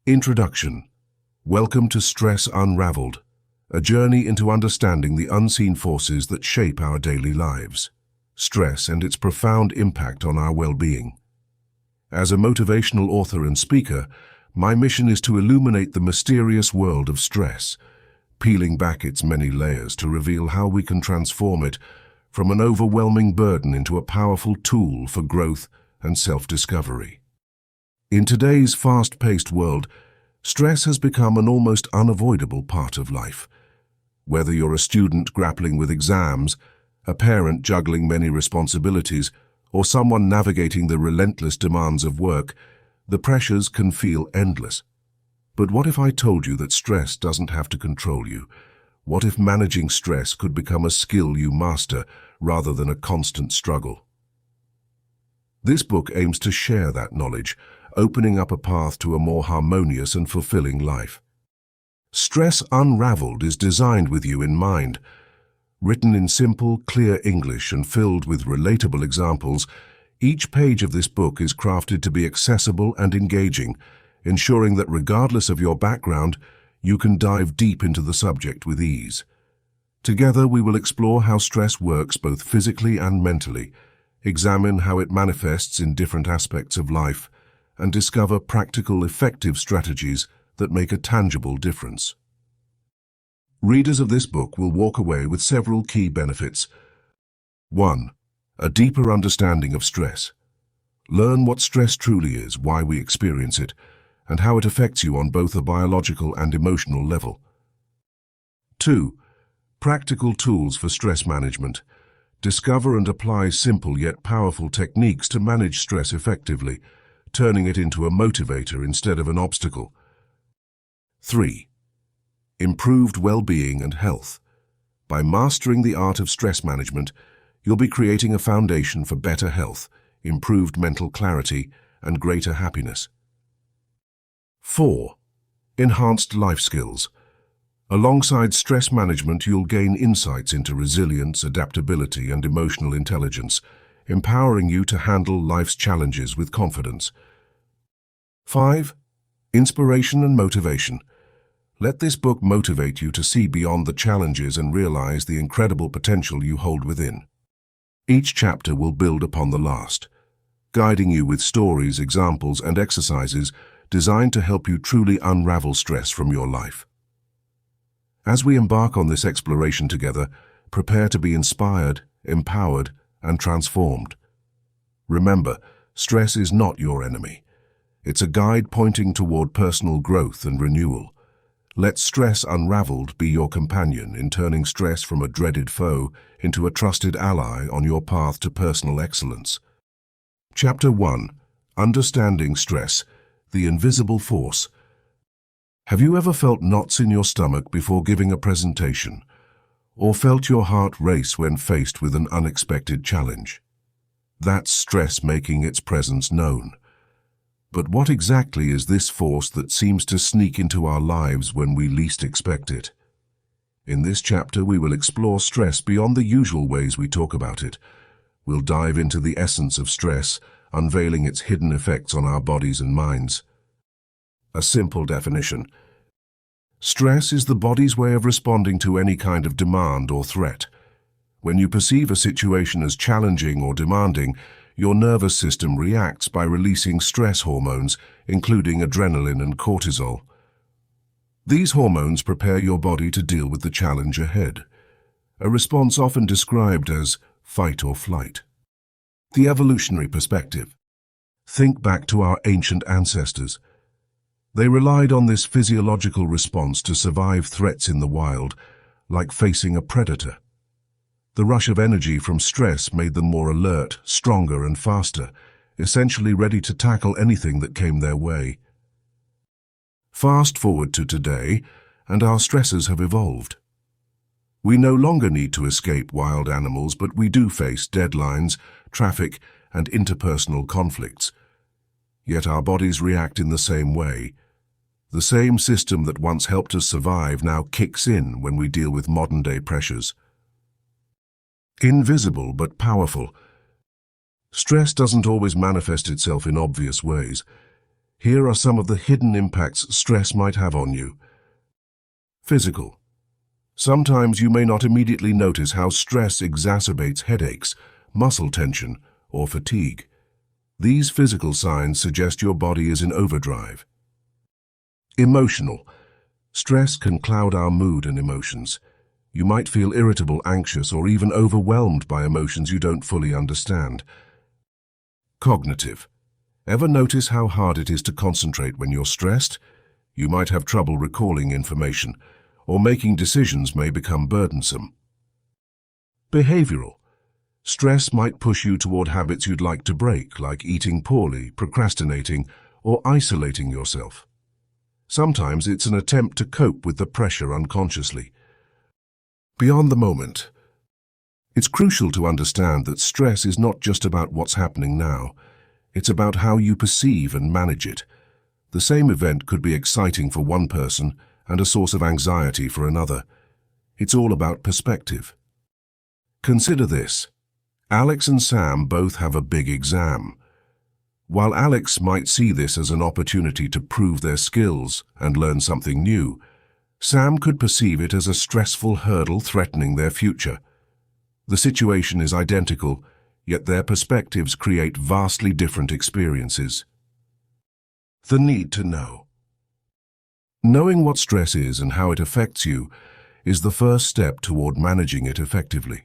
Introduction. Welcome to Stress Unraveled, a journey into understanding the unseen forces that shape our daily lives, stress and its profound impact on our well-being. As a motivational author and speaker, my mission is to illuminate the mysterious world of stress, peeling back its many layers to reveal how we can transform it from an overwhelming burden into a powerful tool for growth and self-discovery. In today's fast-paced world, stress has become an almost unavoidable part of life. Whether you're a student grappling with exams, a parent juggling many responsibilities, or someone navigating the relentless demands of work, the pressures can feel endless. But what if I told you that stress doesn't have to control you? What if managing stress could become a skill you master rather than a constant struggle? This book aims to share that knowledge, opening up a path to a more harmonious and fulfilling life. Stress Unraveled is designed with you in mind. Written in simple, clear English and filled with relatable examples, each page of this book is crafted to be accessible and engaging, ensuring that regardless of your background, you can dive deep into the subject with ease. Together, we will explore how stress works both physically and mentally, examine how it manifests in different aspects of life, and discover practical, effective strategies that make a tangible difference. Readers of this book will walk away with several key benefits. 1. A deeper understanding of stress. Learn what stress truly is, why we experience it, and how it affects you on both a biological and emotional level. 2. Practical tools for stress management. Discover and apply simple yet powerful techniques to manage stress effectively, turning it into a motivator instead of an obstacle. 3. Improved well-being and health. By mastering the art of stress management, you'll be creating a foundation for better health, improved mental clarity, and greater happiness. 4. Enhanced life skills. Alongside stress management, you'll gain insights into resilience, adaptability, and emotional intelligence, empowering you to handle life's challenges with confidence. 5. Inspiration and motivation. Let this book motivate you to see beyond the challenges and realize the incredible potential you hold within. Each chapter will build upon the last, guiding you with stories, examples, and exercises designed to help you truly unravel stress from your life. As we embark on this exploration together, prepare to be inspired, empowered, and transformed. Remember, stress is not your enemy. It's a guide pointing toward personal growth and renewal. Let Stress Unraveled be your companion in turning stress from a dreaded foe into a trusted ally on your path to personal excellence. Chapter 1. Understanding Stress, the Invisible Force. Have you ever felt knots in your stomach before giving a presentation, or felt your heart race when faced with an unexpected challenge? That's stress making its presence known. But what exactly is this force that seems to sneak into our lives when we least expect it? In this chapter, we will explore stress beyond the usual ways we talk about it. We'll dive into the essence of stress, unveiling its hidden effects on our bodies and minds. A simple definition. Stress is the body's way of responding to any kind of demand or threat. When you perceive a situation as challenging or demanding, your nervous system reacts by releasing stress hormones, including adrenaline and cortisol. These hormones prepare your body to deal with the challenge ahead, a response often described as fight or flight. The evolutionary perspective. Think back to our ancient ancestors. They relied on this physiological response to survive threats in the wild, like facing a predator. The rush of energy from stress made them more alert, stronger, and faster, essentially ready to tackle anything that came their way. Fast forward to today, and our stressors have evolved. We no longer need to escape wild animals, but we do face deadlines, traffic, and interpersonal conflicts. Yet our bodies react in the same way. The same system that once helped us survive now kicks in when we deal with modern-day pressures. Invisible but powerful. Stress doesn't always manifest itself in obvious ways. Here are some of the hidden impacts stress might have on you. Physical. Sometimes you may not immediately notice how stress exacerbates headaches, muscle tension, or fatigue. These physical signs suggest your body is in overdrive. Emotional. Stress can cloud our mood and emotions. You might feel irritable, anxious, or even overwhelmed by emotions you don't fully understand. Cognitive. Ever notice how hard it is to concentrate when you're stressed? You might have trouble recalling information, or making decisions may become burdensome. Behavioral. Stress might push you toward habits you'd like to break, like eating poorly, procrastinating, or isolating yourself. Sometimes it's an attempt to cope with the pressure unconsciously. Beyond the moment. It's crucial to understand that stress is not just about what's happening now. It's about how you perceive and manage it. The same event could be exciting for one person and a source of anxiety for another. It's all about perspective. Consider this. Alex and Sam both have a big exam. While Alex might see this as an opportunity to prove their skills and learn something new, Sam could perceive it as a stressful hurdle threatening their future. The situation is identical, yet their perspectives create vastly different experiences. The need to know. Knowing what stress is and how it affects you is the first step toward managing it effectively.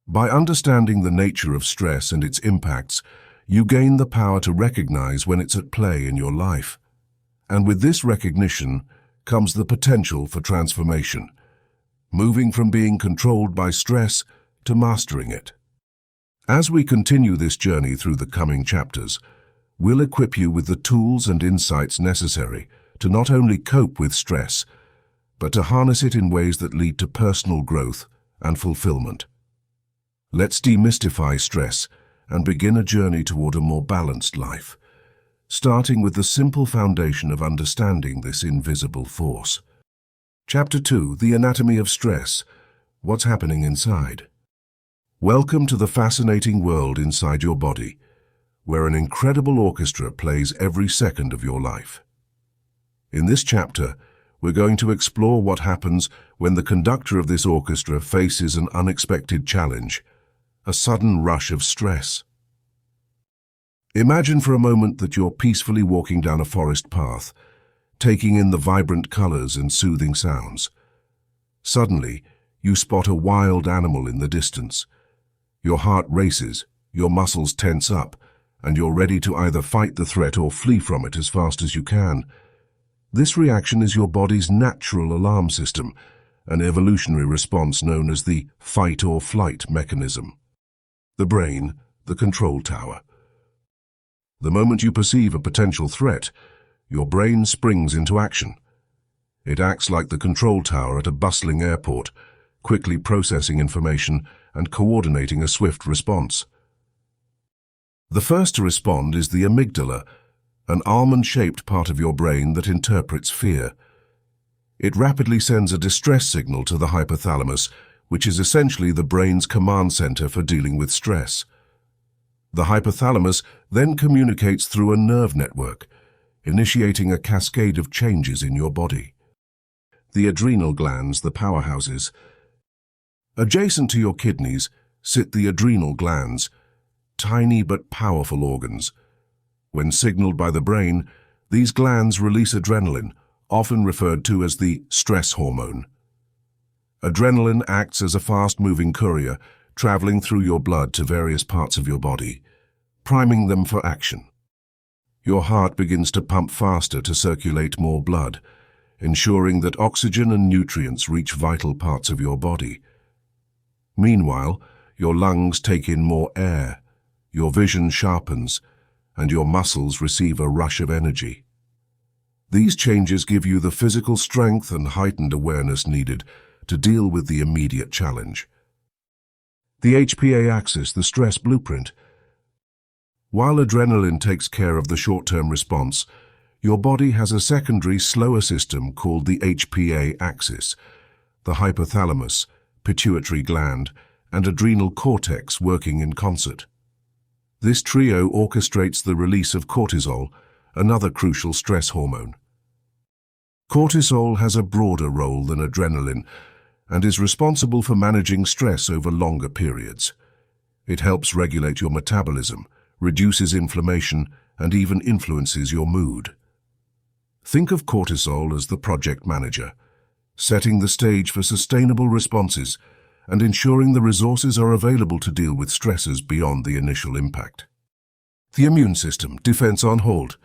By understanding the nature of stress and its impacts, you gain the power to recognize when it's at play in your life. And with this recognition comes the potential for transformation, moving from being controlled by stress to mastering it. As we continue this journey through the coming chapters, we'll equip you with the tools and insights necessary to not only cope with stress, but to harness it in ways that lead to personal growth and fulfillment. Let's demystify stress and begin a journey toward a more balanced life, starting with the simple foundation of understanding this invisible force. Chapter 2, The Anatomy of Stress. What's happening inside? Welcome to the fascinating world inside your body, where an incredible orchestra plays every second of your life. In this chapter, we're going to explore what happens when the conductor of this orchestra faces an unexpected challenge, a sudden rush of stress. Imagine for a moment that you're peacefully walking down a forest path, taking in the vibrant colors and soothing sounds. Suddenly, you spot a wild animal in the distance. Your heart races, your muscles tense up, and you're ready to either fight the threat or flee from it as fast as you can. This reaction is your body's natural alarm system, an evolutionary response known as the fight or flight mechanism. The brain, the control tower. The moment you perceive a potential threat, your brain springs into action. It acts like the control tower at a bustling airport, quickly processing information and coordinating a swift response. The first to respond is the amygdala, an almond-shaped part of your brain that interprets fear. It rapidly sends a distress signal to the hypothalamus, which is essentially the brain's command center for dealing with stress. The hypothalamus then communicates through a nerve network, initiating a cascade of changes in your body. The adrenal glands, the powerhouses. Adjacent to your kidneys sit the adrenal glands, tiny but powerful organs. When signaled by the brain, these glands release adrenaline, often referred to as the stress hormone. Adrenaline acts as a fast-moving courier, traveling through your blood to various parts of your body, priming them for action. Your heart begins to pump faster to circulate more blood, ensuring that oxygen and nutrients reach vital parts of your body. Meanwhile, your lungs take in more air, your vision sharpens, and your muscles receive a rush of energy. These changes give you the physical strength and heightened awareness needed to deal with the immediate challenge. The HPA axis, the stress blueprint. While adrenaline takes care of the short-term response, your body has a secondary, slower system called the HPA axis. The hypothalamus, pituitary gland, and adrenal cortex working in concert. This trio orchestrates the release of cortisol, another crucial stress hormone. Cortisol has a broader role than adrenaline and is responsible for managing stress over longer periods. It helps regulate your metabolism, reduces inflammation, and even influences your mood. Think of cortisol as the project manager, setting the stage for sustainable responses and ensuring the resources are available to deal with stresses beyond the initial impact. The immune system, defense on hold.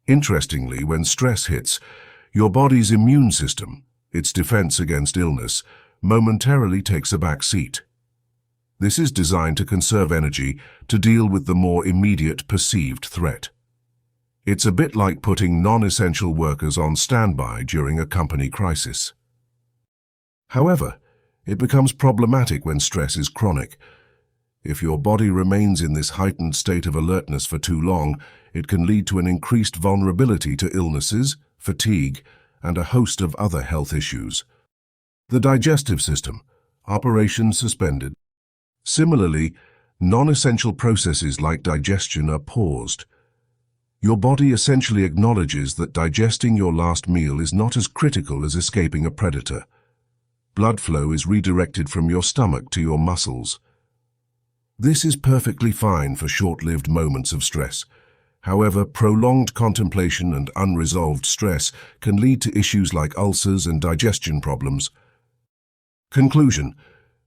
Interestingly, when stress hits, your body's immune system, its defense against illness, momentarily takes a back seat. This is designed to conserve energy to deal with the more immediate perceived threat. It's a bit like putting non-essential workers on standby during a company crisis. However, it becomes problematic when stress is chronic. If your body remains in this heightened state of alertness for too long, it can lead to an increased vulnerability to illnesses, fatigue, and a host of other health issues. The digestive system, operation suspended. Similarly, non-essential processes like digestion are paused. Your body essentially acknowledges that digesting your last meal is not as critical as escaping a predator. Blood flow is redirected from your stomach to your muscles. This is perfectly fine for short-lived moments of stress. However, prolonged contemplation and unresolved stress can lead to issues like ulcers and digestion problems. Conclusion: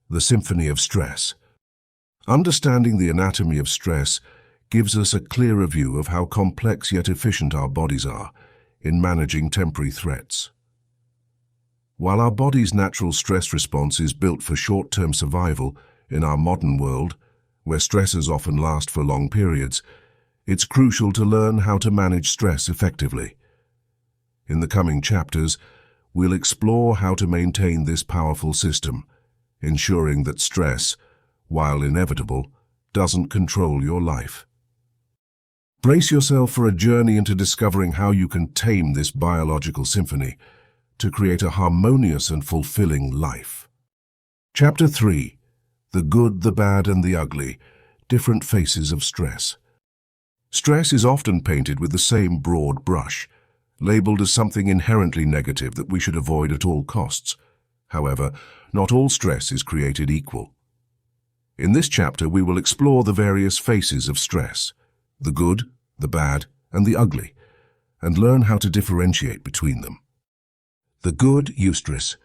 the symphony of stress. Understanding the anatomy of stress gives us a clearer view of how complex yet efficient our bodies are in managing temporary threats. While our body's natural stress response is built for short-term survival in our modern world, where stresses often last for long periods, it's crucial to learn how to manage stress effectively. In the coming chapters, we'll explore how to maintain this powerful system, ensuring that stress, while inevitable, doesn't control your life. Brace yourself for a journey into discovering how you can tame this biological symphony to create a harmonious and fulfilling life. Chapter 3. The Good, the Bad, and the Ugly, Different Faces of Stress. Stress is often painted with the same broad brush, labeled as something inherently negative that we should avoid at all costs. However, not all stress is created equal. In this chapter, we will explore the various faces of stress, the good, the bad, and the ugly, and learn how to differentiate between them. The good eustress.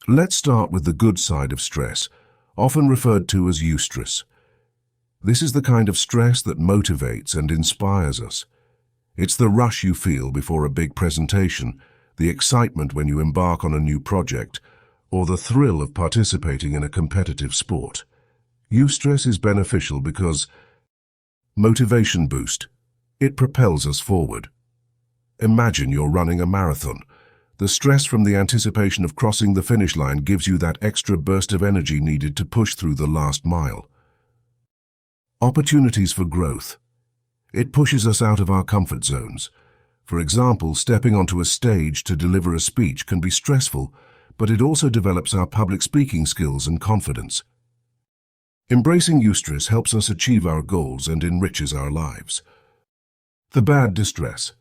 Let's start with the good side of stress, often referred to as eustress. This is the kind of stress that motivates and inspires us. It's the rush you feel before a big presentation, the excitement when you embark on a new project, or the thrill of participating in a competitive sport. Eustress is beneficial because motivation boost. It propels us forward. Imagine you're running a marathon. The stress from the anticipation of crossing the finish line gives you that extra burst of energy needed to push through the last mile. Opportunities for growth. It pushes us out of our comfort zones. For example, stepping onto a stage to deliver a speech can be stressful, but it also develops our public speaking skills and confidence. Embracing eustress helps us achieve our goals and enriches our lives. The bad distress.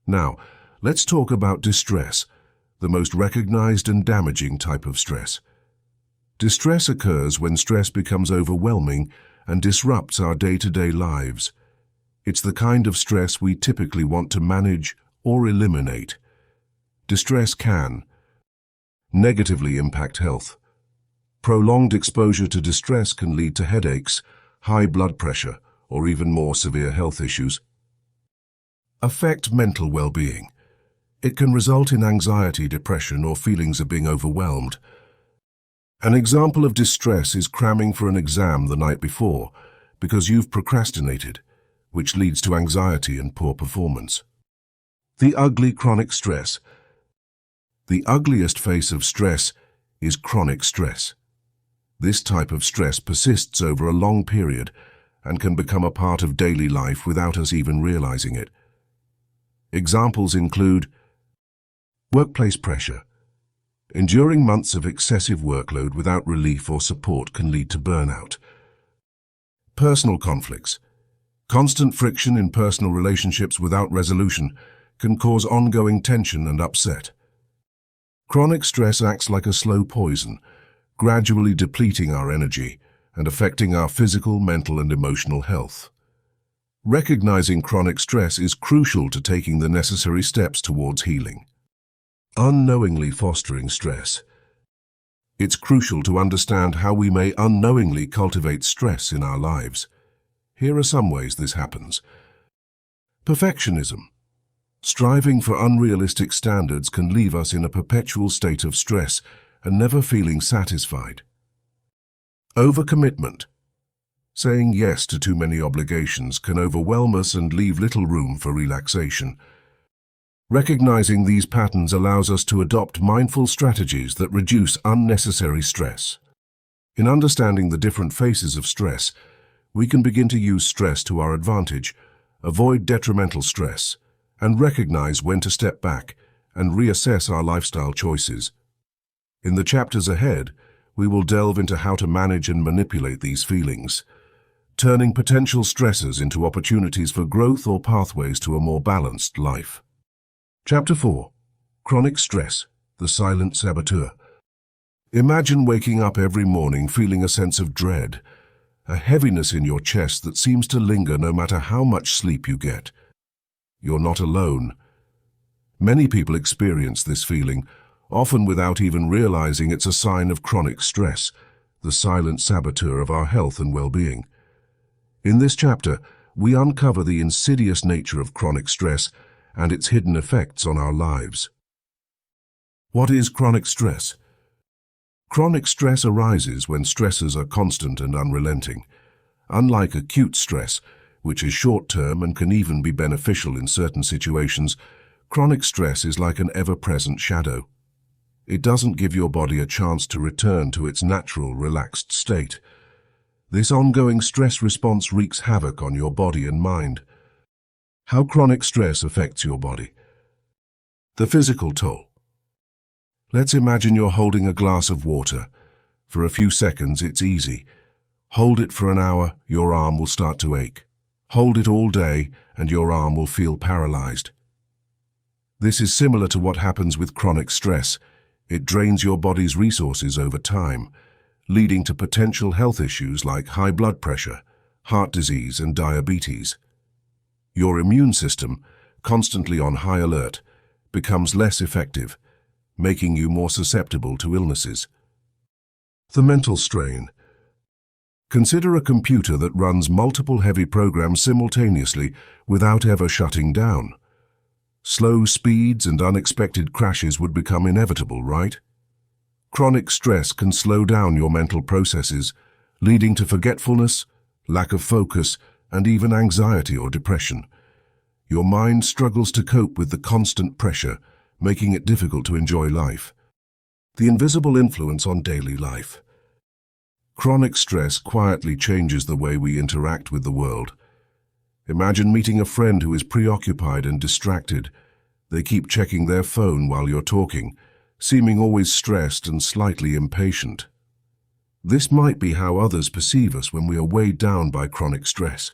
Now, let's talk about distress, the most recognized and damaging type of stress. Distress occurs when stress becomes overwhelming and disrupts our day-to-day lives. It's the kind of stress we typically want to manage or eliminate. Distress can negatively impact health. Prolonged exposure to distress can lead to headaches, high blood pressure, or even more severe health issues. Affect mental well-being. It can result in anxiety, depression, or feelings of being overwhelmed. An example of distress is cramming for an exam the night before because you've procrastinated, which leads to anxiety and poor performance. The ugly chronic stress. The ugliest face of stress is chronic stress. This type of stress persists over a long period and can become a part of daily life without us even realizing it. Examples include workplace pressure. Enduring months of excessive workload without relief or support can lead to burnout. Personal conflicts. Constant friction in personal relationships without resolution can cause ongoing tension and upset. Chronic stress acts like a slow poison, gradually depleting our energy and affecting our physical, mental, and emotional health. Recognizing chronic stress is crucial to taking the necessary steps towards healing. Unknowingly fostering stress. It's crucial to understand how we may unknowingly cultivate stress in our lives. Here are some ways this happens. Perfectionism. Striving for unrealistic standards can leave us in a perpetual state of stress and never feeling satisfied. Overcommitment. Saying yes to too many obligations can overwhelm us and leave little room for relaxation. Recognizing these patterns allows us to adopt mindful strategies that reduce unnecessary stress. In understanding the different phases of stress, we can begin to use stress to our advantage, avoid detrimental stress, and recognize when to step back and reassess our lifestyle choices. In the chapters ahead, we will delve into how to manage and manipulate these feelings, turning potential stressors into opportunities for growth or pathways to a more balanced life. Chapter 4. Chronic Stress, the Silent Saboteur. Imagine waking up every morning feeling a sense of dread, a heaviness in your chest that seems to linger no matter how much sleep you get. You're not alone. Many people experience this feeling, often without even realizing it's a sign of chronic stress, the silent saboteur of our health and well-being. In this chapter, we uncover the insidious nature of chronic stress and its hidden effects on our lives. What is chronic stress? Chronic stress arises when stressors are constant and unrelenting. Unlike acute stress, which is short-term and can even be beneficial in certain situations, chronic stress is like an ever-present shadow. It doesn't give your body a chance to return to its natural, relaxed state. This ongoing stress response wreaks havoc on your body and mind. How chronic stress affects your body. The physical toll. Let's imagine you're holding a glass of water. For a few seconds, it's easy. Hold it for an hour, your arm will start to ache. Hold it all day, and your arm will feel paralyzed. This is similar to what happens with chronic stress. It drains your body's resources over time, leading to potential health issues like high blood pressure, heart disease, and diabetes. Your immune system, constantly on high alert, becomes less effective, making you more susceptible to illnesses. The mental strain. Consider a computer that runs multiple heavy programs simultaneously without ever shutting down. Slow speeds and unexpected crashes would become inevitable, right? Chronic stress can slow down your mental processes, leading to forgetfulness, lack of focus, and even anxiety or depression. Your mind struggles to cope with the constant pressure, making it difficult to enjoy life. The invisible influence on daily life. Chronic stress quietly changes the way we interact with the world. Imagine meeting a friend who is preoccupied and distracted. They keep checking their phone while you're talking, seeming always stressed and slightly impatient. This might be how others perceive us when we are weighed down by chronic stress.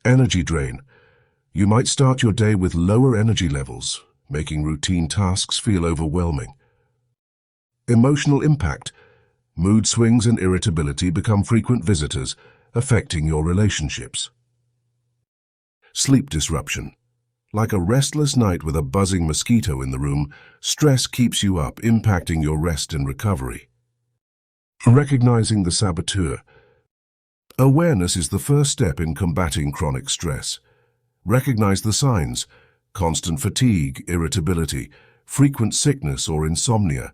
Energy drain. You might start your day with lower energy levels, making routine tasks feel overwhelming. Emotional impact. Mood swings and irritability become frequent visitors, affecting your relationships. Sleep disruption. Like a restless night with a buzzing mosquito in the room, stress keeps you up, impacting your rest and recovery. Recognizing the saboteur. Awareness is the first step in combating chronic stress. Recognize the signs: constant fatigue, irritability, frequent sickness or insomnia.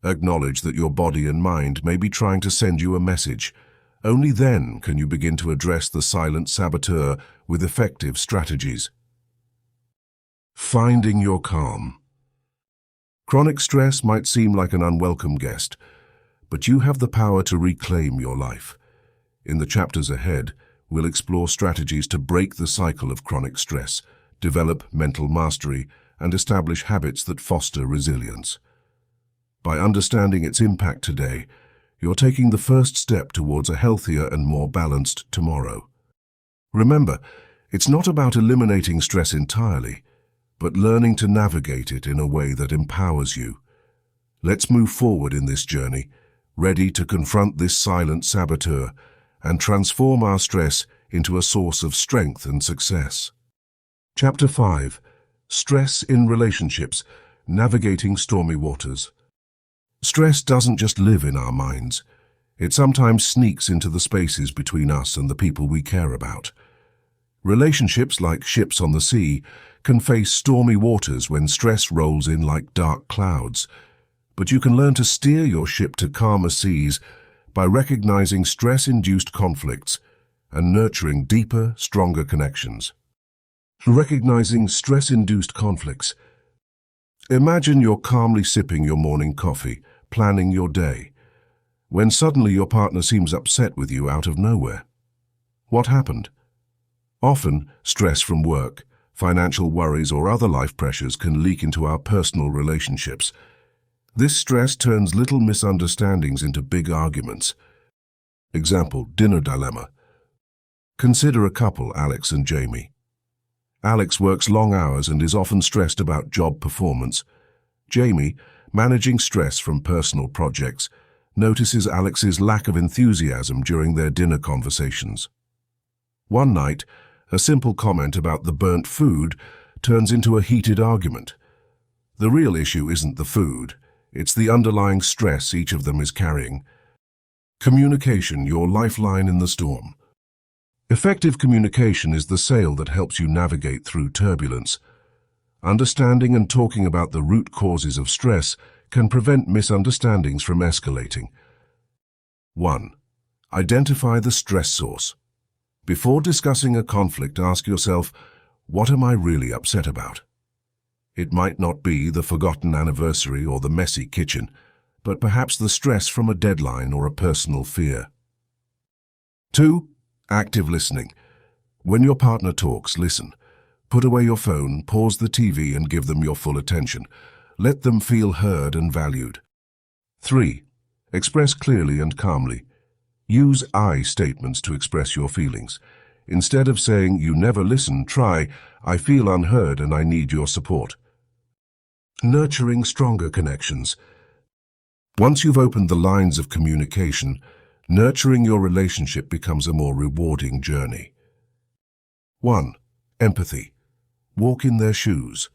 Acknowledge that your body and mind may be trying to send you a message. Only then can you begin to address the silent saboteur with effective strategies. Finding your calm. Chronic stress might seem like an unwelcome guest, but you have the power to reclaim your life. In the chapters ahead, we'll explore strategies to break the cycle of chronic stress, develop mental mastery, and establish habits that foster resilience. By understanding its impact today, you're taking the first step towards a healthier and more balanced tomorrow. Remember, it's not about eliminating stress entirely, but learning to navigate it in a way that empowers you. Let's move forward in this journey, ready to confront this silent saboteur and transform our stress into a source of strength and success. Chapter 5. Stress in Relationships, Navigating Stormy Waters. Stress doesn't just live in our minds. It sometimes sneaks into the spaces between us and the people we care about. Relationships, like ships on the sea, can face stormy waters when stress rolls in like dark clouds. But you can learn to steer your ship to calmer seas by recognizing stress-induced conflicts and nurturing deeper, stronger connections. Recognizing stress-induced conflicts. Imagine you're calmly sipping your morning coffee, planning your day, when suddenly your partner seems upset with you out of nowhere. What happened? Often, stress from work, financial worries, or other life pressures can leak into our personal relationships. This stress turns little misunderstandings into big arguments. Example, dinner dilemma. Consider a couple, Alex and Jamie. Alex works long hours and is often stressed about job performance. Jamie, managing stress from personal projects, notices Alex's lack of enthusiasm during their dinner conversations. One night, a simple comment about the burnt food turns into a heated argument. The real issue isn't the food, it's the underlying stress each of them is carrying. Communication, your lifeline in the storm. Effective communication is the sail that helps you navigate through turbulence. Understanding and talking about the root causes of stress can prevent misunderstandings from escalating. 1. Identify the stress source. Before discussing a conflict, ask yourself, what am I really upset about? It might not be the forgotten anniversary or the messy kitchen, but perhaps the stress from a deadline or a personal fear. 2. Active listening. When your partner talks, listen. Put away your phone, pause the TV, and give them your full attention. Let them feel heard and valued. 3. Express clearly and calmly. Use I statements to express your feelings. Instead of saying, "You never listen," try, "I feel unheard and I need your support." Nurturing stronger connections. Once you've opened the lines of communication, nurturing your relationship becomes a more rewarding journey. 1. Empathy. Walk in their shoes.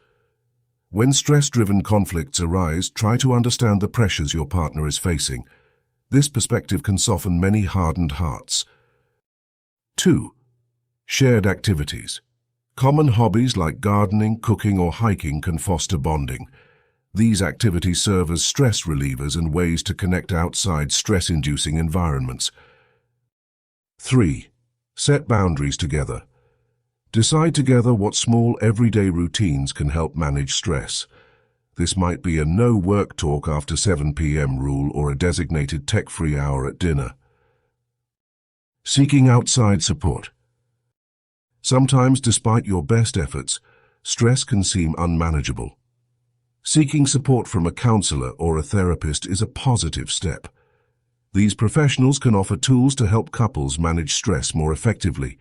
When stress-driven conflicts arise, try to understand the pressures your partner is facing. This perspective can soften many hardened hearts. 2. Shared activities. Common hobbies like gardening, cooking, or hiking can foster bonding. These activities serve as stress relievers and ways to connect outside stress-inducing environments. 3. Set boundaries together. Decide together what small everyday routines can help manage stress. This might be a no work talk after 7 p.m. rule or a designated tech-free hour at dinner. Seeking outside support. Sometimes, despite your best efforts, stress can seem unmanageable. Seeking support from a counselor or a therapist is a positive step. These professionals can offer tools to help couples manage stress more effectively.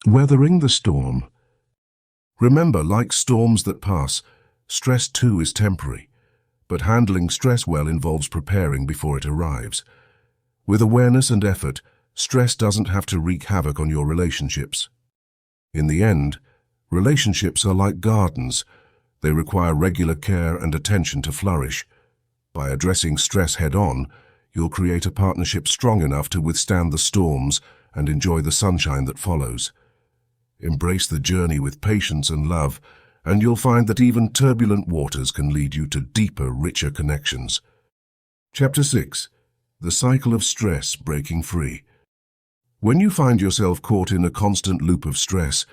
Weathering the storm. Remember, like storms that pass, stress too is temporary, but handling stress well involves preparing before it arrives. With awareness and effort, stress doesn't have to wreak havoc on your relationships. In the end, relationships are like gardens. They require regular care and attention to flourish. By addressing stress head-on, you'll create a partnership strong enough to withstand the storms and enjoy the sunshine that follows. Embrace the journey with patience and love, and you'll find that even turbulent waters can lead you to deeper, richer connections. Chapter 6. The Cycle of Stress, Breaking Free. When you find yourself caught in a constant loop of stress,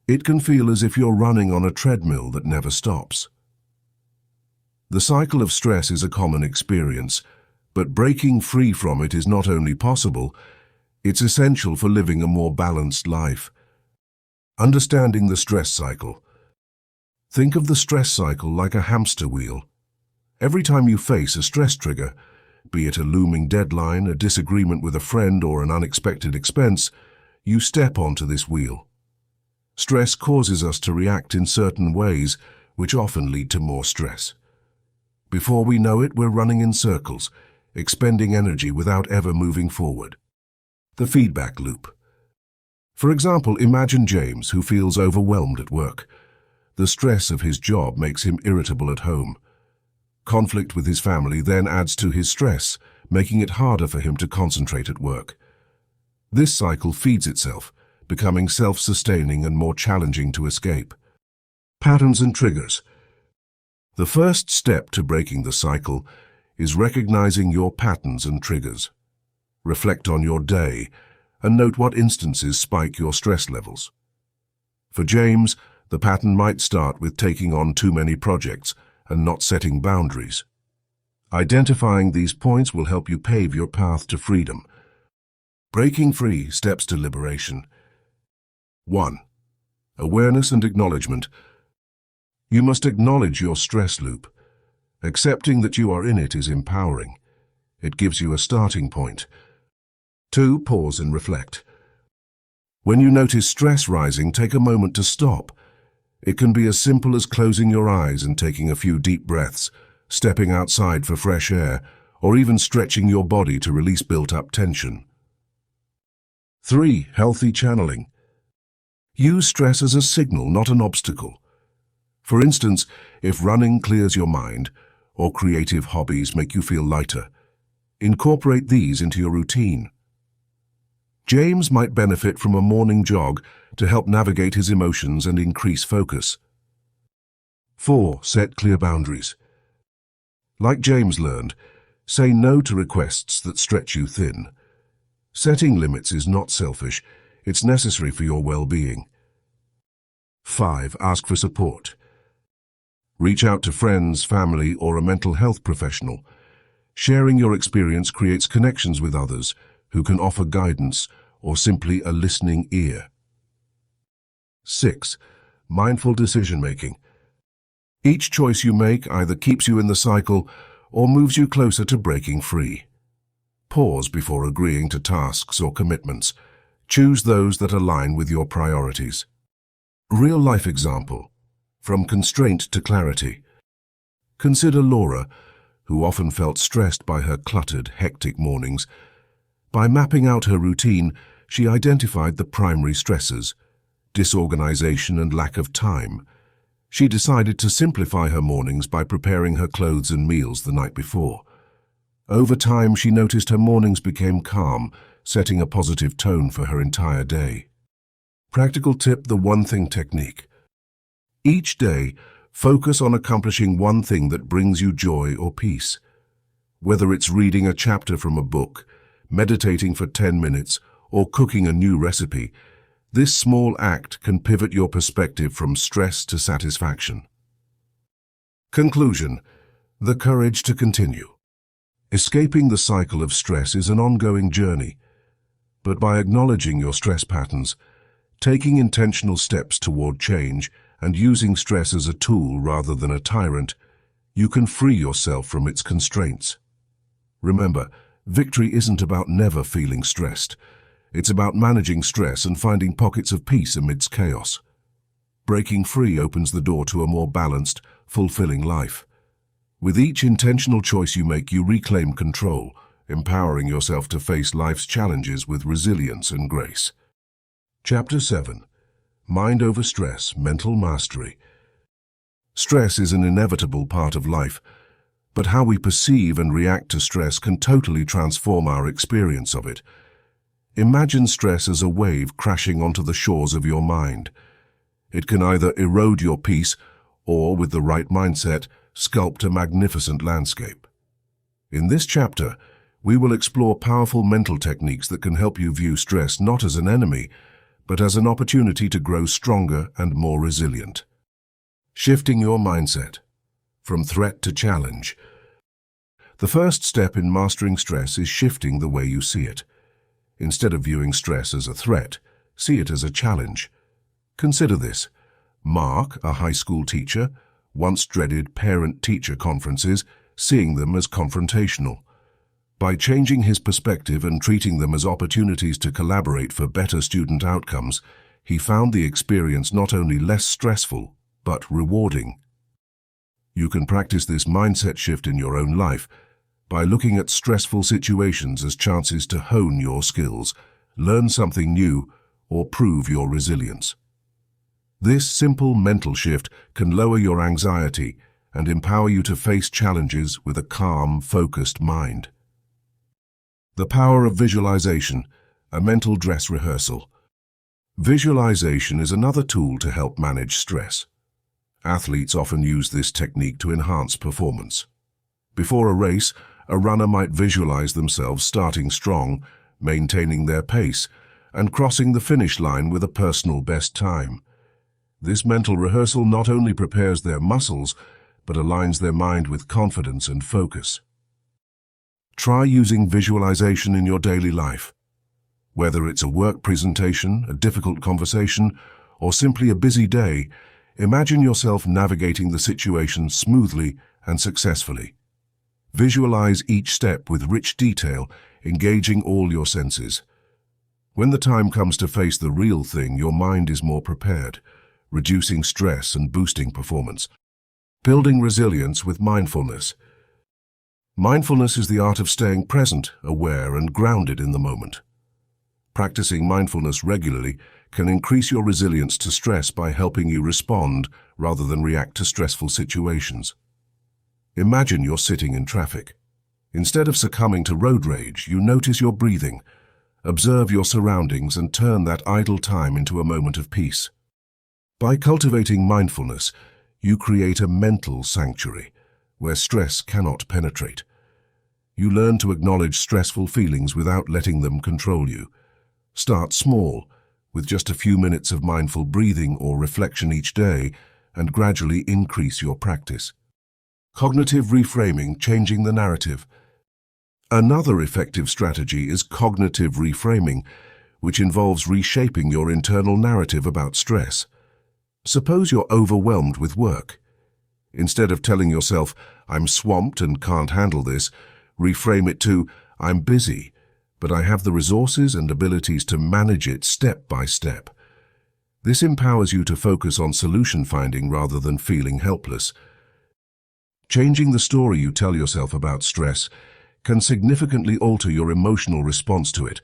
it can feel as if you're running on a treadmill that never stops. The cycle of stress is a common experience, but breaking free from it is not only possible, it's essential for living a more balanced life. Understanding the stress cycle. Think of the stress cycle like a hamster wheel. Every time you face a stress trigger, be it a looming deadline, a disagreement with a friend, or an unexpected expense, you step onto this wheel. Stress causes us to react in certain ways, which often lead to more stress. Before we know it, we're running in circles, expending energy without ever moving forward. The feedback loop. For example, imagine James, who feels overwhelmed at work. The stress of his job makes him irritable at home. Conflict with his family then adds to his stress, making it harder for him to concentrate at work. This cycle feeds itself, becoming self-sustaining and more challenging to escape. Patterns and triggers. The first step to breaking the cycle is recognizing your patterns and triggers. Reflect on your day and note what instances spike your stress levels. For James, the pattern might start with taking on too many projects and not setting boundaries. Identifying these points will help you pave your path to freedom. Breaking free steps to liberation. 1. Awareness and acknowledgement. You must acknowledge your stress loop. Accepting that you are in it is empowering. It gives you a starting point. 2. Pause and reflect. When you notice stress rising, take a moment to stop. It can be as simple as closing your eyes and taking a few deep breaths, stepping outside for fresh air, or even stretching your body to release built-up tension. 3. Healthy channeling. Use stress as a signal, not an obstacle. For instance, if running clears your mind, or creative hobbies make you feel lighter, incorporate these into your routine. James might benefit from a morning jog to help navigate his emotions and increase focus. 4. Set clear boundaries. Like James learned, say no to requests that stretch you thin. Setting limits is not selfish, it's necessary for your well-being. 5. Ask for support. Reach out to friends, family, or a mental health professional. Sharing your experience creates connections with others who can offer guidance or simply a listening ear. 6. Mindful decision-making. Each choice you make either keeps you in the cycle or moves you closer to breaking free. Pause before agreeing to tasks or commitments. Choose those that align with your priorities. Real-life example. From constraint to clarity. Consider Laura, who often felt stressed by her cluttered, hectic mornings. By mapping out her routine, she identified the primary stressors: disorganization and lack of time. She decided to simplify her mornings by preparing her clothes and meals the night before. Over time, she noticed her mornings became calm, setting a positive tone for her entire day. Practical tip: the one thing technique. Each day, focus on accomplishing one thing that brings you joy or peace. Whether it's reading a chapter from a book, meditating for 10 minutes, or cooking a new recipe, this small act can pivot your perspective from stress to satisfaction. Conclusion: the courage to continue. Escaping the cycle of stress is an ongoing journey, but by acknowledging your stress patterns, taking intentional steps toward change, and using stress as a tool rather than a tyrant, you can free yourself from its constraints. Remember, victory isn't about never feeling stressed. It's about managing stress and finding pockets of peace amidst chaos. Breaking free opens the door to a more balanced, fulfilling life. With each intentional choice you make, you reclaim control, empowering yourself to face life's challenges with resilience and grace. Chapter 7. Mind over stress, mental mastery. Stress is an inevitable part of life, but how we perceive and react to stress can totally transform our experience of it. Imagine stress as a wave crashing onto the shores of your mind. It can either erode your peace or, with the right mindset, sculpt a magnificent landscape. In this chapter, we will explore powerful mental techniques that can help you view stress not as an enemy, but as an opportunity to grow stronger and more resilient. Shifting your mindset. From threat to challenge. The first step in mastering stress is shifting the way you see it. Instead of viewing stress as a threat, see it as a challenge. Consider this. Mark, a high school teacher, once dreaded parent-teacher conferences, seeing them as confrontational. By changing his perspective and treating them as opportunities to collaborate for better student outcomes, he found the experience not only less stressful, but rewarding. You can practice this mindset shift in your own life by looking at stressful situations as chances to hone your skills, learn something new, or prove your resilience. This simple mental shift can lower your anxiety and empower you to face challenges with a calm, focused mind. The power of visualization, a mental dress rehearsal. Visualization is another tool to help manage stress. Athletes often use this technique to enhance performance. Before a race, a runner might visualize themselves starting strong, maintaining their pace, and crossing the finish line with a personal best time. This mental rehearsal not only prepares their muscles, but aligns their mind with confidence and focus. Try using visualization in your daily life. Whether it's a work presentation, a difficult conversation, or simply a busy day, imagine yourself navigating the situation smoothly and successfully. Visualize each step with rich detail, engaging all your senses. When the time comes to face the real thing, your mind is more prepared, reducing stress and boosting performance. Building resilience with mindfulness. Mindfulness is the art of staying present, aware, and grounded in the moment. Practicing mindfulness regularly can increase your resilience to stress by helping you respond rather than react to stressful situations. Imagine you're sitting in traffic. Instead of succumbing to road rage, you notice your breathing, observe your surroundings, and turn that idle time into a moment of peace. By cultivating mindfulness, you create a mental sanctuary where stress cannot penetrate. You learn to acknowledge stressful feelings without letting them control you. Start small, with just a few minutes of mindful breathing or reflection each day, and gradually increase your practice. Cognitive reframing, changing the narrative. Another effective strategy is cognitive reframing, which involves reshaping your internal narrative about stress. Suppose you're overwhelmed with work. Instead of telling yourself, "I'm swamped and can't handle this," reframe it to, "I'm busy, but I have the resources and abilities to manage it step by step." This empowers you to focus on solution finding rather than feeling helpless. Changing the story you tell yourself about stress can significantly alter your emotional response to it.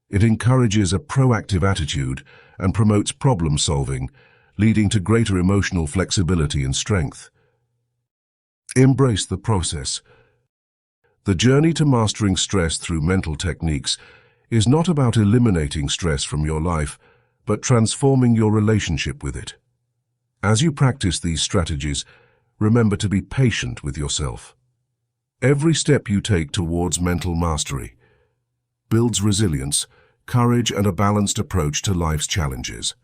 It encourages a proactive attitude and promotes problem solving, leading to greater emotional flexibility and strength. Embrace the process. The journey to mastering stress through mental techniques is not about eliminating stress from your life, but transforming your relationship with it. As you practice these strategies, remember to be patient with yourself. Every step you take towards mental mastery builds resilience, courage, and a balanced approach to life's challenges.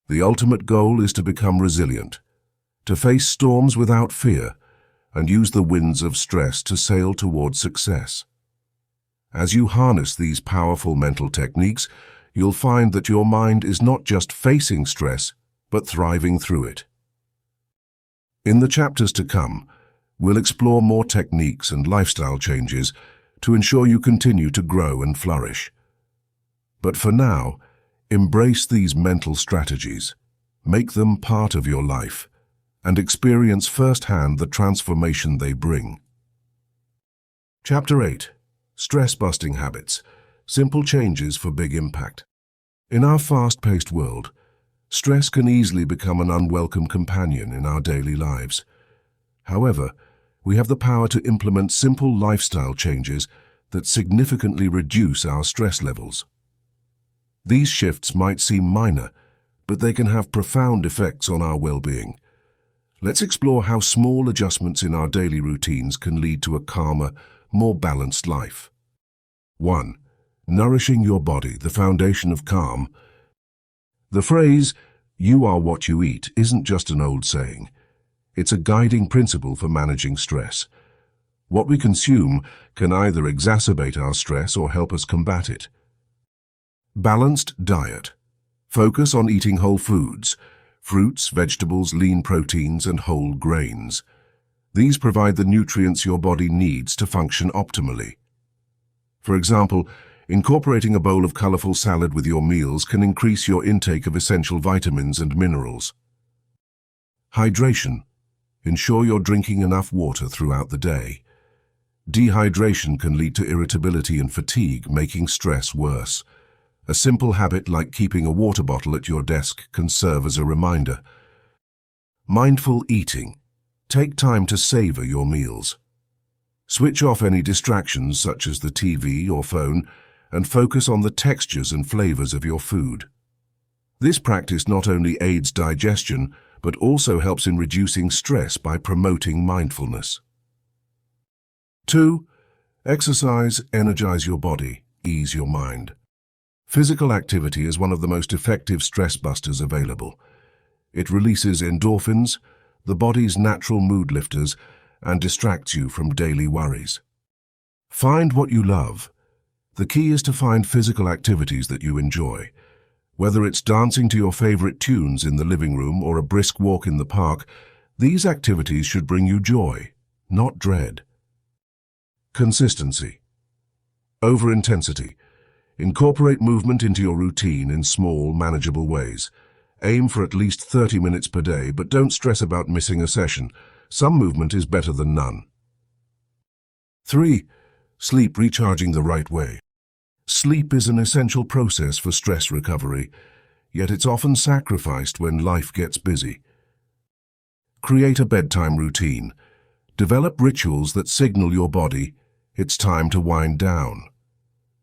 The ultimate goal is to become resilient, to face storms without fear, and use the winds of stress to sail towards success. As you harness these powerful mental techniques, you'll find that your mind is not just facing stress, but thriving through it. In the chapters to come, we'll explore more techniques and lifestyle changes to ensure you continue to grow and flourish. But for now, embrace these mental strategies, make them part of your life, and experience firsthand the transformation they bring. Chapter 8. Stress-busting habits. Simple changes for big impact. In our fast-paced world, stress can easily become an unwelcome companion in our daily lives. However, we have the power to implement simple lifestyle changes that significantly reduce our stress levels. These shifts might seem minor, but they can have profound effects on our well-being. Let's explore how small adjustments in our daily routines can lead to a calmer, more balanced life. 1. Nourishing your body, the foundation of calm. The phrase, "You are what you eat," isn't just an old saying. It's a guiding principle for managing stress. What we consume can either exacerbate our stress or help us combat it. Balanced diet. Focus on eating whole foods, fruits, vegetables, lean proteins, and whole grains. These provide the nutrients your body needs to function optimally. For example, incorporating a bowl of colorful salad with your meals can increase your intake of essential vitamins and minerals. Hydration. Ensure you're drinking enough water throughout the day. Dehydration can lead to irritability and fatigue, making stress worse. A simple habit like keeping a water bottle at your desk can serve as a reminder. Mindful eating. Take time to savor your meals. Switch off any distractions such as the TV or phone and focus on the textures and flavors of your food. This practice not only aids digestion, but also helps in reducing stress by promoting mindfulness. 2. Exercise, energize your body, ease your mind. Physical activity is one of the most effective stress busters available. It releases endorphins, the body's natural mood lifters, and distracts you from daily worries. Find what you love. The key is to find physical activities that you enjoy. Whether it's dancing to your favorite tunes in the living room or a brisk walk in the park, these activities should bring you joy, not dread. Consistency. Over intensity. Incorporate movement into your routine in small, manageable ways. Aim for at least 30 minutes per day, but don't stress about missing a session. Some movement is better than none. 3. Sleep recharging the right way. Sleep is an essential process for stress recovery, yet it's often sacrificed when life gets busy. Create a bedtime routine. Develop rituals that signal your body it's time to wind down.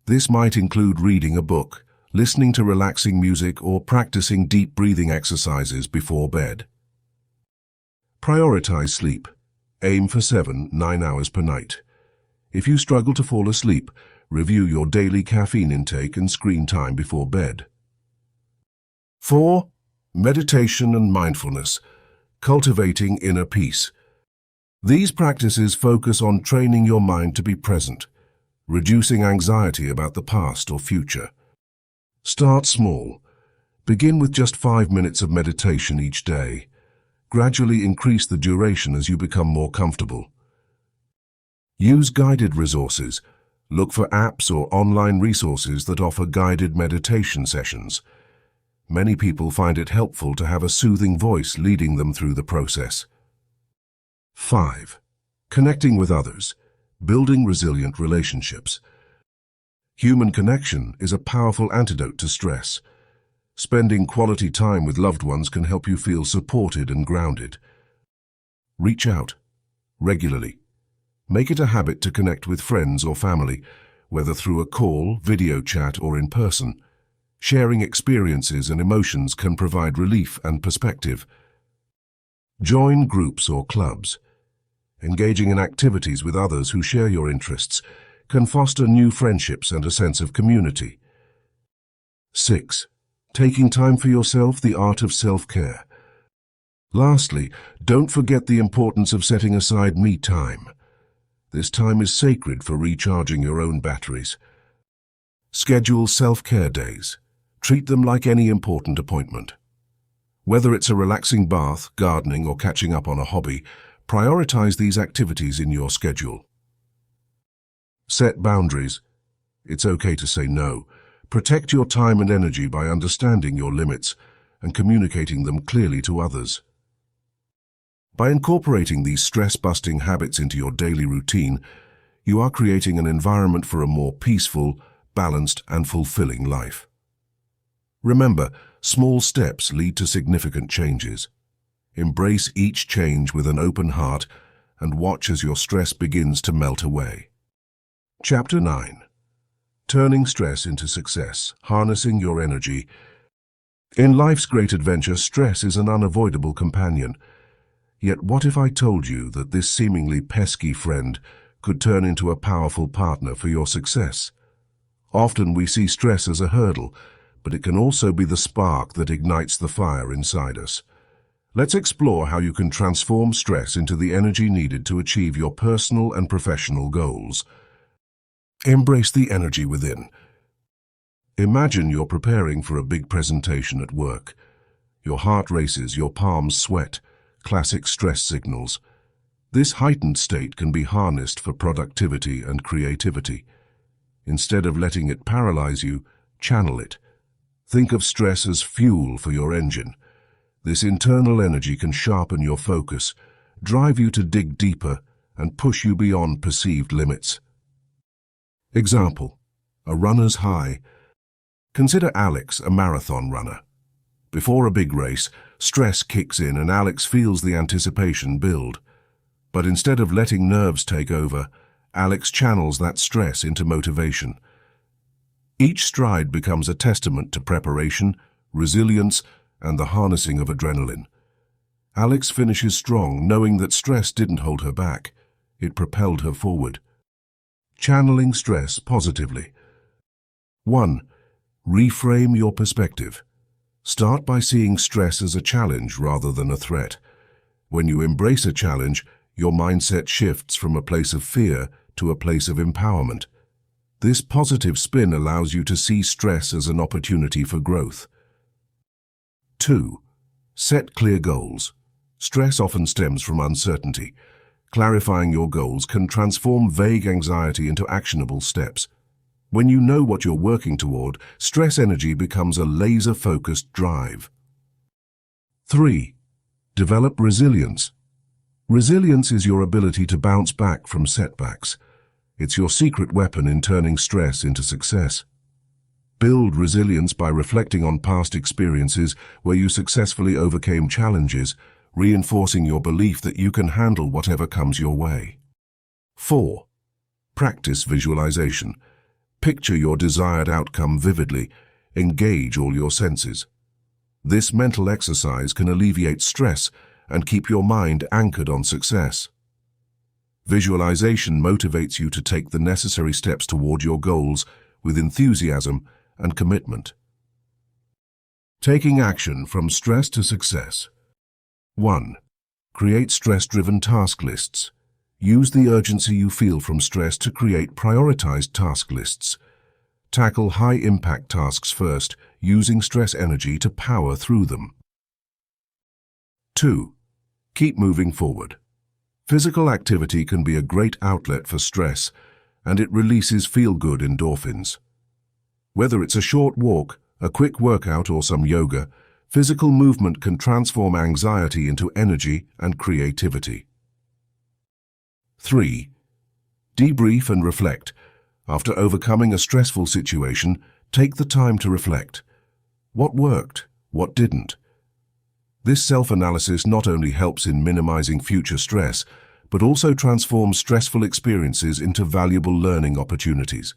This might include reading a book, listening to relaxing music, or practicing deep breathing exercises before bed. Prioritize sleep. Aim for 7-9 hours per night. If you struggle to fall asleep, review your daily caffeine intake and screen time before bed. 4. Meditation and mindfulness. Cultivating inner peace. These practices focus on training your mind to be present, reducing anxiety about the past or future. Start small. Begin with just 5 minutes of meditation each day. Gradually increase the duration as you become more comfortable. Use guided resources. Look for apps or online resources that offer guided meditation sessions. Many people find it helpful to have a soothing voice leading them through the process. 5. Connecting with others. Building resilient relationships. Human connection is a powerful antidote to stress. Spending quality time with loved ones can help you feel supported and grounded. Reach out regularly. Make it a habit to connect with friends or family, whether through a call, video chat, or in person. Sharing experiences and emotions can provide relief and perspective. Join groups or clubs. Engaging in activities with others who share your interests can foster new friendships and a sense of community. 6. Taking time for yourself, the art of self-care. Lastly, don't forget the importance of setting aside me time. This time is sacred for recharging your own batteries. Schedule self-care days. Treat them like any important appointment. Whether it's a relaxing bath, gardening, or catching up on a hobby, prioritize these activities in your schedule. Set boundaries. It's okay to say no. Protect your time and energy by understanding your limits and communicating them clearly to others. By incorporating these stress-busting habits into your daily routine, you are creating an environment for a more peaceful, balanced, and fulfilling life. Remember, small steps lead to significant changes. Embrace each change with an open heart and watch as your stress begins to melt away. Chapter 9. Turning stress into success, harnessing your energy. In life's great adventure, stress is an unavoidable companion. Yet what if I told you that this seemingly pesky friend could turn into a powerful partner for your success? Often we see stress as a hurdle, but it can also be the spark that ignites the fire inside us. Let's explore how you can transform stress into the energy needed to achieve your personal and professional goals. Embrace the energy within. Imagine you're preparing for a big presentation at work. Your heart races, your palms sweat, classic stress signals. This heightened state can be harnessed for productivity and creativity. Instead of letting it paralyze you, channel it. Think of stress as fuel for your engine. This internal energy can sharpen your focus, drive you to dig deeper, and push you beyond perceived limits. Example: a runner's high. Consider Alex, a marathon runner. Before a big race, stress kicks in and Alex feels the anticipation build. But instead of letting nerves take over, Alex channels that stress into motivation. Each stride becomes a testament to preparation, resilience, and the harnessing of adrenaline. Alex finishes strong, knowing that stress didn't hold her back. It propelled her forward. Channeling stress positively. 1. Reframe your perspective. Start by seeing stress as a challenge rather than a threat. When you embrace a challenge, your mindset shifts from a place of fear to a place of empowerment. This positive spin allows you to see stress as an opportunity for growth. 2. Set clear goals. Stress often stems from uncertainty. Clarifying your goals can transform vague anxiety into actionable steps. When you know what you're working toward, stress energy becomes a laser-focused drive. 3. Develop resilience. Resilience is your ability to bounce back from setbacks. It's your secret weapon in turning stress into success. Build resilience by reflecting on past experiences where you successfully overcame challenges, reinforcing your belief that you can handle whatever comes your way. 4. Practice visualization. Picture your desired outcome vividly. Engage all your senses. This mental exercise can alleviate stress and keep your mind anchored on success. Visualization motivates you to take the necessary steps toward your goals with enthusiasm and commitment. Taking action from stress to success. 1. Create stress-driven task lists. Use the urgency you feel from stress to create prioritized task lists. Tackle high-impact tasks first, using stress energy to power through them. 2. Keep moving forward. Physical activity can be a great outlet for stress, and it releases feel-good endorphins. Whether it's a short walk, a quick workout, or some yoga, physical movement can transform anxiety into energy and creativity. 3. Debrief and reflect. After overcoming a stressful situation, take the time to reflect. What worked? What didn't? This self-analysis not only helps in minimizing future stress, but also transforms stressful experiences into valuable learning opportunities.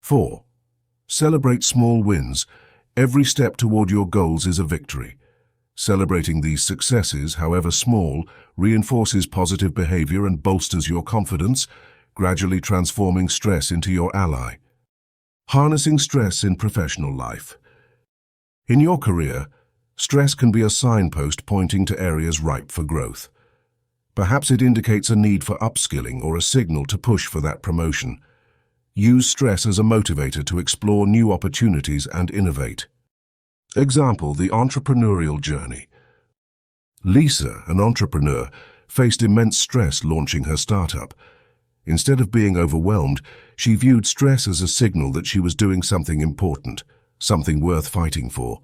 4. Celebrate small wins. Every step toward your goals is a victory. Celebrating these successes, however small, reinforces positive behavior and bolsters your confidence, gradually transforming stress into your ally. Harnessing stress in professional life. In your career, stress can be a signpost pointing to areas ripe for growth. Perhaps it indicates a need for upskilling or a signal to push for that promotion. Use stress as a motivator to explore new opportunities and innovate. Example: the entrepreneurial journey. Lisa, an entrepreneur, faced immense stress launching her startup. Instead of being overwhelmed, she viewed stress as a signal that she was doing something important, something worth fighting for.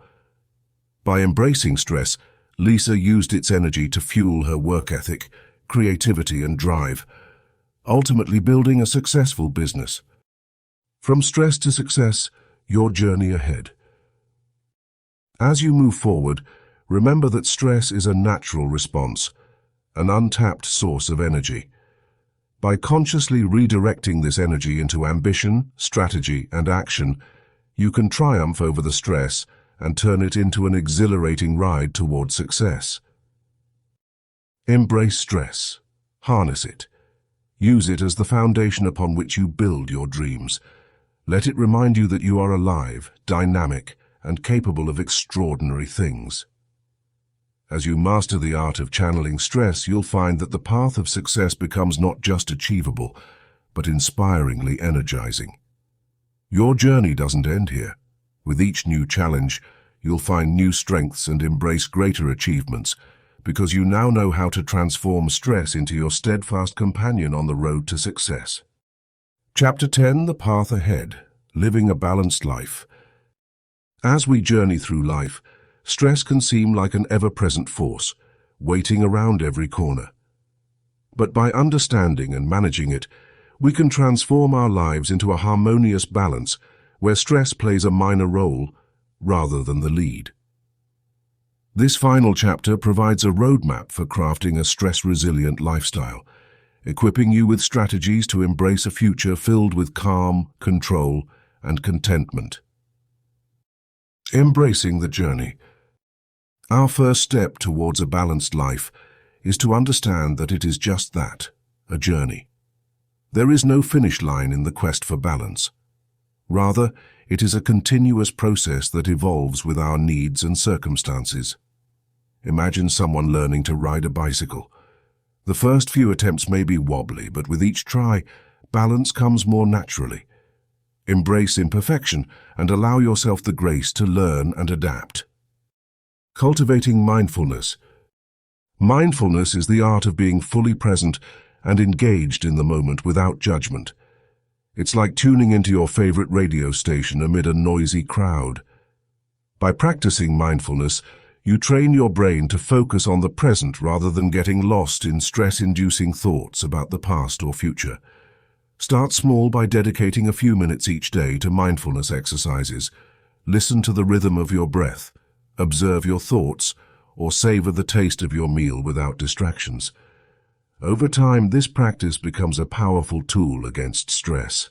By embracing stress, Lisa used its energy to fuel her work ethic, creativity, and drive, ultimately building a successful business. From stress to success, your journey ahead. As you move forward, remember that stress is a natural response, an untapped source of energy. By consciously redirecting this energy into ambition, strategy, and action, you can triumph over the stress and turn it into an exhilarating ride toward success. Embrace stress. Harness it. Use it as the foundation upon which you build your dreams. Let it remind you that you are alive, dynamic, and capable of extraordinary things. As you master the art of channeling stress, you'll find that the path of success becomes not just achievable, but inspiringly energizing. Your journey doesn't end here. With each new challenge, you'll find new strengths and embrace greater achievements, because you now know how to transform stress into your steadfast companion on the road to success. Chapter 10: The Path Ahead, Living a Balanced Life. As we journey through life, stress can seem like an ever-present force, waiting around every corner. But by understanding and managing it, we can transform our lives into a harmonious balance where stress plays a minor role rather than the lead. This final chapter provides a roadmap for crafting a stress-resilient lifestyle, equipping you with strategies to embrace a future filled with calm, control, and contentment. Embracing the journey. Our first step towards a balanced life is to understand that it is just that, a journey. There is no finish line in the quest for balance. Rather, it is a continuous process that evolves with our needs and circumstances. Imagine someone learning to ride a bicycle. The first few attempts may be wobbly, but with each try, balance comes more naturally. Embrace imperfection and allow yourself the grace to learn and adapt. Cultivating mindfulness. Mindfulness is the art of being fully present and engaged in the moment without judgment. It's like tuning into your favorite radio station amid a noisy crowd. By practicing mindfulness, you train your brain to focus on the present rather than getting lost in stress-inducing thoughts about the past or future. Start small by dedicating a few minutes each day to mindfulness exercises. Listen to the rhythm of your breath, observe your thoughts, or savor the taste of your meal without distractions. Over time, this practice becomes a powerful tool against stress.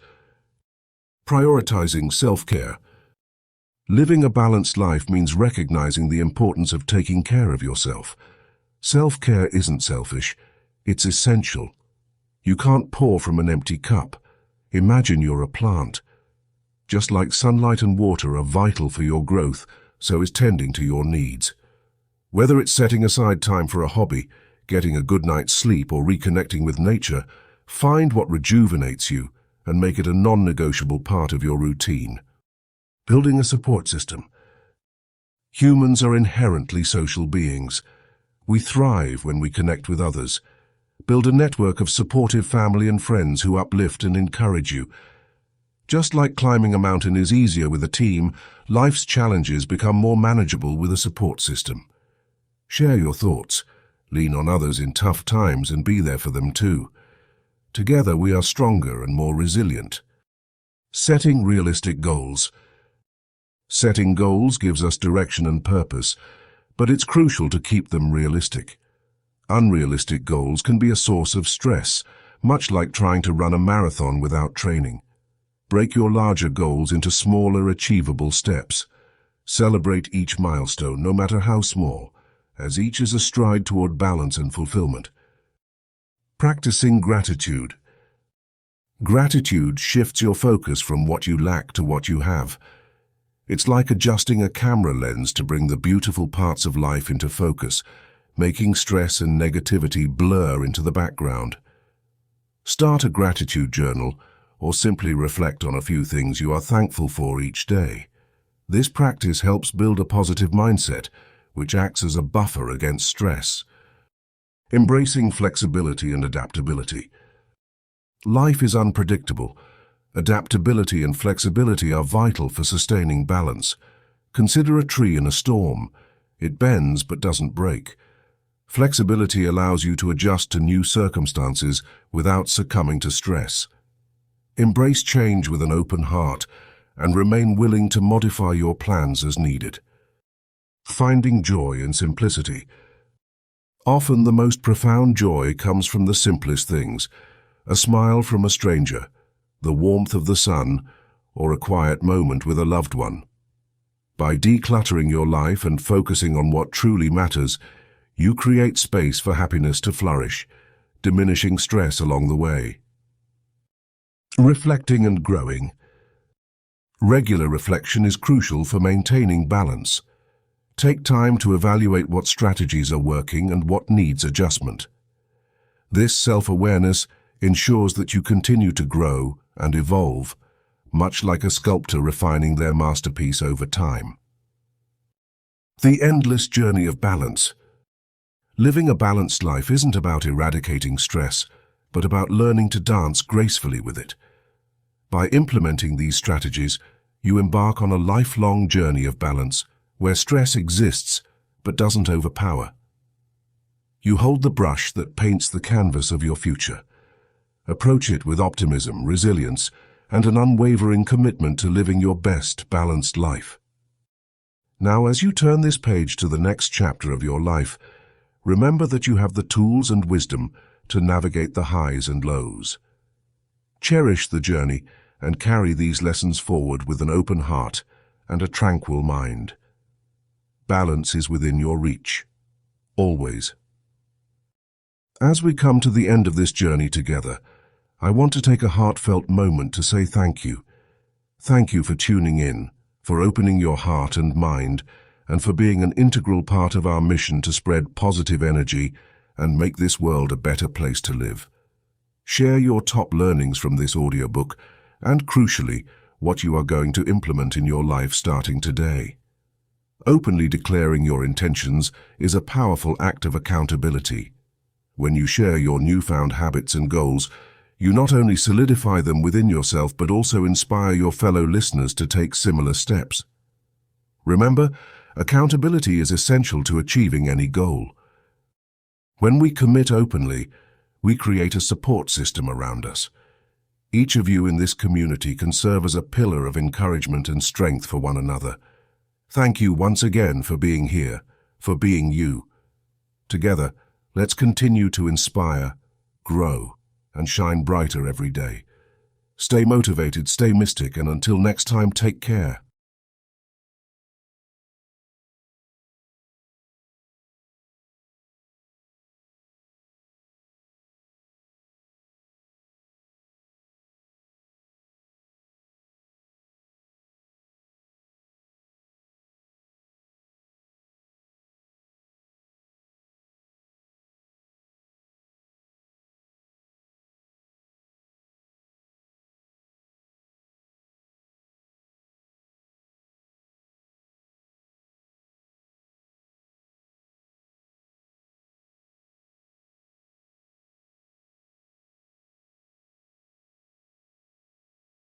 Prioritizing self-care. Living a balanced life means recognizing the importance of taking care of yourself. Self-care isn't selfish, it's essential. You can't pour from an empty cup. Imagine you're a plant. Just like sunlight and water are vital for your growth, so is tending to your needs. Whether it's setting aside time for a hobby, getting a good night's sleep, or reconnecting with nature, find what rejuvenates you and make it a non-negotiable part of your routine. Building a support system. Humans are inherently social beings. We thrive when we connect with others. Build a network of supportive family and friends who uplift and encourage you. Just like climbing a mountain is easier with a team, life's challenges become more manageable with a support system. Share your thoughts, lean on others in tough times, and be there for them too. Together we are stronger and more resilient. Setting realistic goals. Setting goals gives us direction and purpose, but it's crucial to keep them realistic. Unrealistic goals can be a source of stress, much like trying to run a marathon without training. Break your larger goals into smaller, achievable steps. Celebrate each milestone, no matter how small, as each is a stride toward balance and fulfillment. Practicing gratitude. Gratitude shifts your focus from what you lack to what you have. It's like adjusting a camera lens to bring the beautiful parts of life into focus, making stress and negativity blur into the background. Start a gratitude journal, or simply reflect on a few things you are thankful for each day. This practice helps build a positive mindset, which acts as a buffer against stress. Embracing flexibility and adaptability. Life is unpredictable. Adaptability and flexibility are vital for sustaining balance. Consider a tree in a storm. It bends but doesn't break. Flexibility allows you to adjust to new circumstances without succumbing to stress. Embrace change with an open heart and remain willing to modify your plans as needed. Finding joy in simplicity. Often the most profound joy comes from the simplest things: a smile from a stranger, the warmth of the sun, or a quiet moment with a loved one. By decluttering your life and focusing on what truly matters, you create space for happiness to flourish, diminishing stress along the way. Reflecting and growing. Regular reflection is crucial for maintaining balance. Take time to evaluate what strategies are working and what needs adjustment. This self-awareness ensures that you continue to grow and evolve, much like a sculptor refining their masterpiece over time. The endless journey of balance. Living a balanced life isn't about eradicating stress, but about learning to dance gracefully with it. By implementing these strategies, you embark on a lifelong journey of balance, where stress exists but doesn't overpower. You hold the brush that paints the canvas of your future. Approach it with optimism, resilience, and an unwavering commitment to living your best, balanced life. Now, as you turn this page to the next chapter of your life, remember that you have the tools and wisdom to navigate the highs and lows. Cherish the journey and carry these lessons forward with an open heart and a tranquil mind. Balance is within your reach, always. As we come to the end of this journey together, I want to take a heartfelt moment to say thank you. Thank you for tuning in, for opening your heart and mind, and for being an integral part of our mission to spread positive energy and make this world a better place to live. Share your top learnings from this audiobook and, crucially, what you are going to implement in your life starting today. Openly declaring your intentions is a powerful act of accountability. When you share your newfound habits and goals, you not only solidify them within yourself but also inspire your fellow listeners to take similar steps. Remember, accountability is essential to achieving any goal. When we commit openly, we create a support system around us. Each of you in this community can serve as a pillar of encouragement and strength for one another. Thank you once again for being here, for being you. Together, let's continue to inspire, grow, and shine brighter every day. Stay motivated, stay mystic, and until next time, take care.